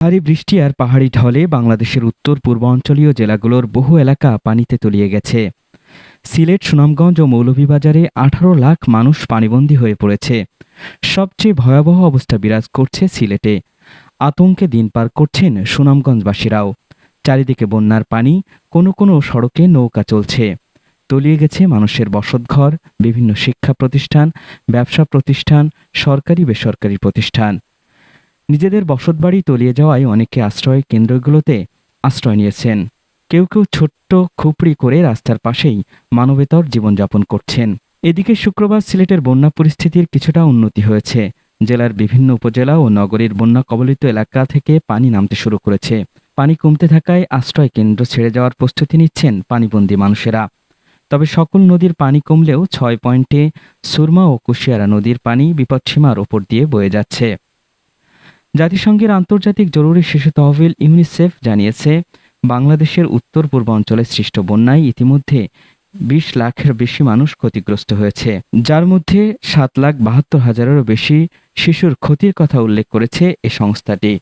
ভারী বৃষ্টি আর পাহাড়ি ঢলে বাংলাদেশের উত্তর পূর্বাঞ্চলীয় জেলাগুলোর বহু এলাকা পানিতে তলিয়ে গেছে। সিলেট, সুনামগঞ্জ ও মৌলভীবাজারে ১৮ লাখ মানুষ পানিবন্দী হয়ে পড়েছে। সবচেয়ে ভয়াবহ অবস্থা বিরাজ করছে সিলেটে। আতঙ্কে দিন পার করছেন সুনামগঞ্জবাসীরাও। চারিদিকে বন্যার পানি, কোনো কোনো সড়কে নৌকা চলছে। তলিয়ে গেছে মানুষের বসতঘর, বিভিন্ন শিক্ষা প্রতিষ্ঠান, ব্যবসা প্রতিষ্ঠান, সরকারি বেসরকারি প্রতিষ্ঠান। নিজেদের বসতবাড়ি তলিয়ে যাওয়ায় অনেকে আশ্রয় কেন্দ্রগুলোতে আশ্রয় নিয়েছেন। কেউ কেউ ছোট্ট খুপড়ি করে রাস্তার পাশেই মানবেতর জীবনযাপন করছেন। এদিকে শুক্রবার সিলেটের বন্যা পরিস্থিতির কিছুটা উন্নতি হয়েছে। জেলার বিভিন্ন উপজেলা ও নগরীর বন্যা কবলিত এলাকা থেকে পানি নামতে শুরু করেছে। পানি কমতে থাকায় আশ্রয় কেন্দ্র ছেড়ে যাওয়ার প্রস্তুতি নিচ্ছেন পানিবন্দী মানুষেরা। তবে সকল নদীর পানি কমলেও ৬ পয়েন্টে সুরমা ও কুশিয়ারা নদীর পানি বিপদসীমার ওপর দিয়ে বয়ে যাচ্ছে। জাতিসংঘের আন্তর্জাতিক জরুরি শিশু তহবিল ইউনিসেফ জানিয়েছে, বাংলাদেশের উত্তর পূর্বাঞ্চলে সৃষ্ট বন্যায় ইতিমধ্যে ২০ লাখের বেশি মানুষ ক্ষতিগ্রস্ত হয়েছে, যার মধ্যে ৭,৭২,০০০-এরও বেশি শিশুর ক্ষতির কথা উল্লেখ করেছে এ সংস্থাটি।